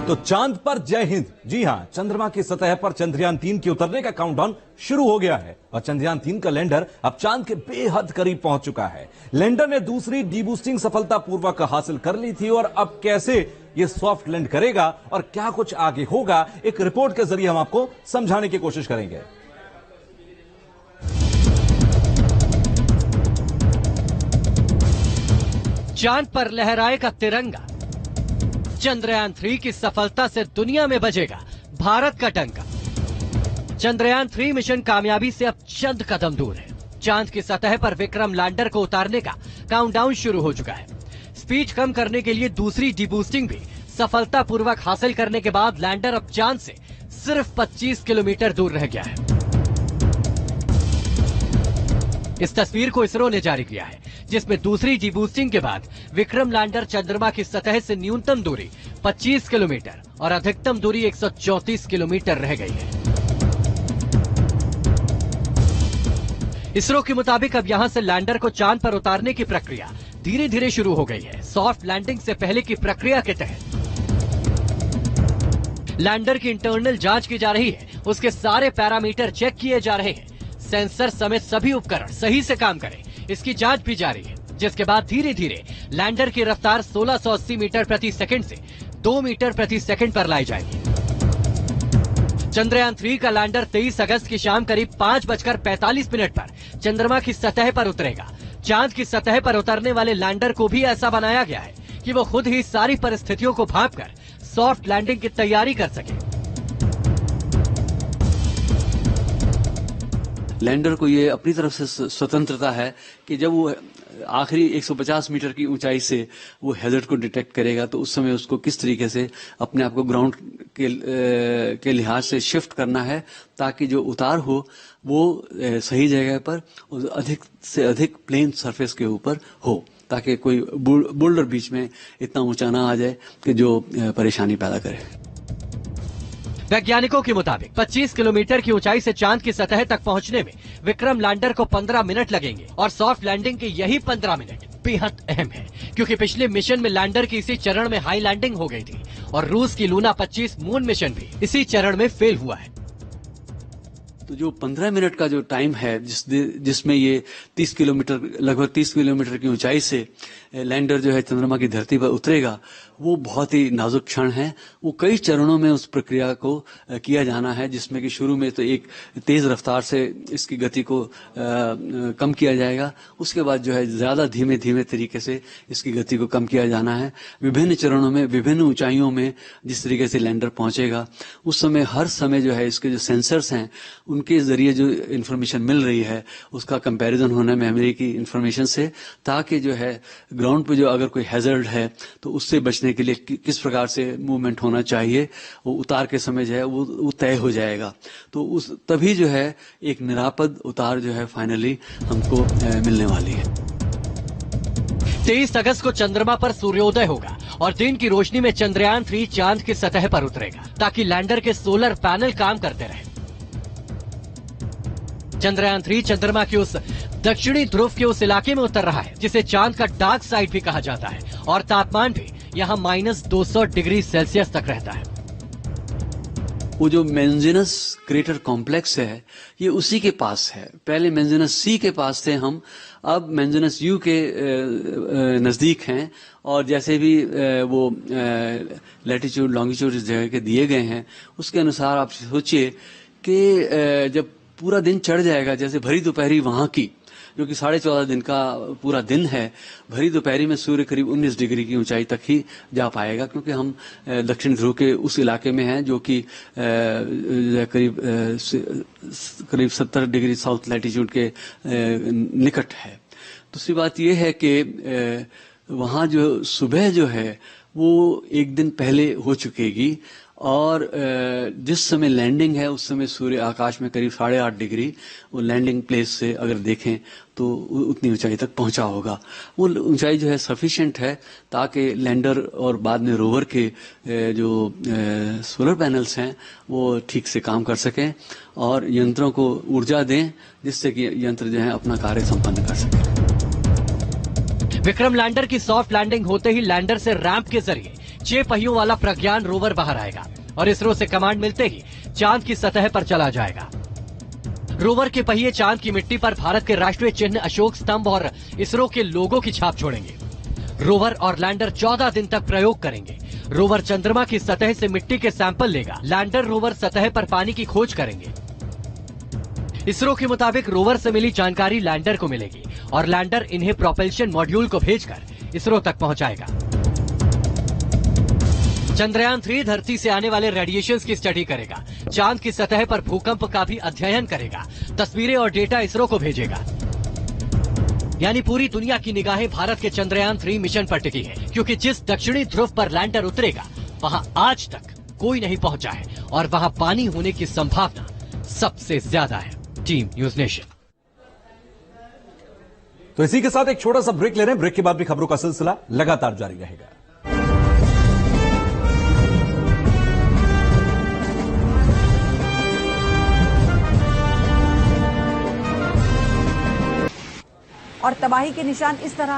तो चांद पर जय हिंद। जी हां, चंद्रमा की सतह पर चंद्रयान-3 के उतरने का काउंटडाउन शुरू हो गया है और चंद्रयान-3 का लैंडर अब चांद के बेहद करीब पहुंच चुका है। लैंडर ने दूसरी डीबूस्टिंग सफलतापूर्वक हासिल कर ली थी और अब कैसे ये सॉफ्ट लैंड करेगा और क्या कुछ आगे होगा, एक रिपोर्ट के जरिए हम आपको समझाने की कोशिश करेंगे। चांद पर लहराएगा तिरंगा, चंद्रयान-3 की सफलता से दुनिया में बजेगा भारत का डंका। चंद्रयान-3 मिशन कामयाबी से अब चंद कदम दूर है। चांद की सतह पर विक्रम लैंडर को उतारने का काउंटडाउन शुरू हो चुका है। स्पीड कम करने के लिए दूसरी डीबूस्टिंग भी सफलतापूर्वक हासिल करने के बाद लैंडर अब चांद से सिर्फ 25 किलोमीटर दूर रह गया है। इस तस्वीर को इसरो ने जारी किया है, जिसमें दूसरी डीबूस्टिंग के बाद विक्रम लैंडर चंद्रमा की सतह से न्यूनतम दूरी 25 किलोमीटर और अधिकतम दूरी 134 किलोमीटर रह गई है। इसरो के मुताबिक अब यहां से लैंडर को चांद पर उतारने की प्रक्रिया धीरे धीरे शुरू हो गई है। सॉफ्ट लैंडिंग से पहले की प्रक्रिया के तहत लैंडर की इंटरनल जांच की जा रही है, उसके सारे पैरामीटर चेक किए जा रहे हैं, सेंसर समेत सभी उपकरण सही से काम करें, इसकी जांच भी जारी है। जिसके बाद धीरे धीरे लैंडर की रफ्तार 1680 मीटर प्रति सेकंड से 2 मीटर प्रति सेकंड पर लाई जाएगी। चंद्रयान-3 का लैंडर 23 अगस्त की शाम करीब 5:45 पर चंद्रमा की सतह पर उतरेगा। चांद की सतह पर उतरने वाले लैंडर को भी ऐसा बनाया गया है कि वो खुद ही सारी परिस्थितियों को भांपकर सॉफ्ट लैंडिंग की तैयारी कर सके। लैंडर को ये अपनी तरफ से स्वतंत्रता है कि जब वो आखिरी 150 मीटर की ऊंचाई से वो हैजर्ड को डिटेक्ट करेगा तो उस समय उसको किस तरीके से अपने आप को ग्राउंड के लिहाज से शिफ्ट करना है ताकि जो उतार हो वो सही जगह पर अधिक से अधिक प्लेन सरफेस के ऊपर हो, ताकि कोई बोल्डर बीच में इतना ऊंचा ना आ जाए कि जो परेशानी पैदा करे। वैज्ञानिकों के मुताबिक 25 किलोमीटर की ऊंचाई से चांद की सतह तक पहुंचने में विक्रम लैंडर को 15 मिनट लगेंगे और सॉफ्ट लैंडिंग के यही 15 मिनट बेहद अहम है, क्योंकि पिछले मिशन में लैंडर की इसी चरण में हाई लैंडिंग हो गई थी और रूस की लूना 25 मून मिशन भी इसी चरण में फेल हुआ है। तो जो 15 मिनट का जो टाइम है जिसमें ये 30 किलोमीटर लगभग 30 किलोमीटर की ऊंचाई से लैंडर जो है चंद्रमा की धरती पर उतरेगा, वो बहुत ही नाजुक क्षण है। वो कई चरणों में उस प्रक्रिया को किया जाना है, जिसमें कि शुरू में तो एक तेज रफ्तार से इसकी गति को कम किया जाएगा, उसके बाद जो है ज्यादा धीमे धीमे तरीके से इसकी गति को कम किया जाना है। विभिन्न चरणों में विभिन्न ऊंचाइयों में जिस तरीके से लैंडर पहुंचेगा, उस समय हर समय जो है इसके जो सेंसर्स हैं उनके जरिए जो इन्फॉर्मेशन मिल रही है उसका कंपैरिजन होना मेमोरी की इन्फॉर्मेशन से, ताकि जो है ग्राउंड पे जो अगर कोई हैजर्ड है तो उससे बचने के लिए किस प्रकार से मूवमेंट होना चाहिए वो उतार के समय जो है वो तय हो जाएगा। तो उस तभी जो है एक निरापद उतार जो है फाइनली हमको मिलने वाली है। 23 अगस्त को चंद्रमा पर सूर्योदय होगा और दिन की रोशनी में चंद्रयान-3 चांद की सतह पर उतरेगा ताकि लैंडर के सोलर पैनल काम करते रहे। चंद्रयान-3 चंद्रमा के उस दक्षिणी ध्रुव के उस इलाके में उतर रहा है जिसे चांद का डार्क साइड भी कहा जाता है और तापमान भी यहाँ -200 डिग्री सेल्सियस तक रहता है। वो जो मेंजिनस क्रेटर कॉम्प्लेक्स है ये उसी के पास है। पहले मेंजिनस सी के पास थे हम, अब मेंजिनस यू के नजदीक हैं और जैसे भी वो लैटिट्यूड लॉन्गिट्यूड इस जगह के दिए गए हैं उसके अनुसार आप सोचिए कि जब पूरा दिन चढ़ जाएगा, जैसे भरी दोपहरी वहां की जो कि 14.5 दिन का पूरा दिन है, भरी दोपहरी में सूर्य करीब 19 डिग्री की ऊंचाई तक ही जा पाएगा, क्योंकि हम दक्षिण ध्रुव के उस इलाके में हैं जो कि करीब 70 डिग्री साउथ लैटिट्यूड के निकट है। दूसरी बात यह है कि वहां जो सुबह जो है वो एक दिन पहले हो चुकेगी और जिस समय लैंडिंग है उस समय सूर्य आकाश में करीब 8.5 डिग्री वो लैंडिंग प्लेस से अगर देखें तो उतनी ऊंचाई तक पहुंचा होगा। वो ऊंचाई जो है सफिशिएंट है ताकि लैंडर और बाद में रोवर के जो सोलर पैनल्स हैं वो ठीक से काम कर सकें और यंत्रों को ऊर्जा दें जिससे कि यंत्र जो है अपना कार्य संपन्न कर सकें। विक्रम लैंडर की सॉफ्ट लैंडिंग होते ही लैंडर से रैंप के जरिए 6 पहियों वाला प्रज्ञान रोवर बाहर आएगा और इसरो से कमांड मिलते ही चांद की सतह पर चला जाएगा। रोवर के पहिए चांद की मिट्टी पर भारत के राष्ट्रीय चिन्ह अशोक स्तंभ और इसरो के लोगो की छाप छोड़ेंगे। रोवर और लैंडर 14 दिन तक प्रयोग करेंगे। रोवर चंद्रमा की सतह से मिट्टी के सैंपल लेगा। लैंडर रोवर सतह पर पानी की खोज करेंगे। इसरो के मुताबिक रोवर से मिली जानकारी लैंडर को मिलेगी और लैंडर इन्हें प्रोपल्शन मॉड्यूल को भेजकर इसरो तक पहुंचाएगा। चंद्रयान 3 धरती से आने वाले रेडिएशंस की स्टडी करेगा। चांद की सतह पर भूकंप का भी अध्ययन करेगा। तस्वीरें और डेटा इसरो को भेजेगा। यानी पूरी दुनिया की निगाहें भारत के चंद्रयान 3 मिशन पर टिकी है, क्योंकि जिस दक्षिणी ध्रुव पर लैंडर उतरेगा वहां आज तक कोई नहीं पहुंचा है और वहां पानी होने की संभावना सबसे ज्यादा है। Team news nation. तो इसी के साथ एक छोटा सा ब्रेक ले रहे हैं। ब्रेक के बाद भी खबरों का सिलसिला लगातार जारी रहेगा। और तबाही के निशान इस तरह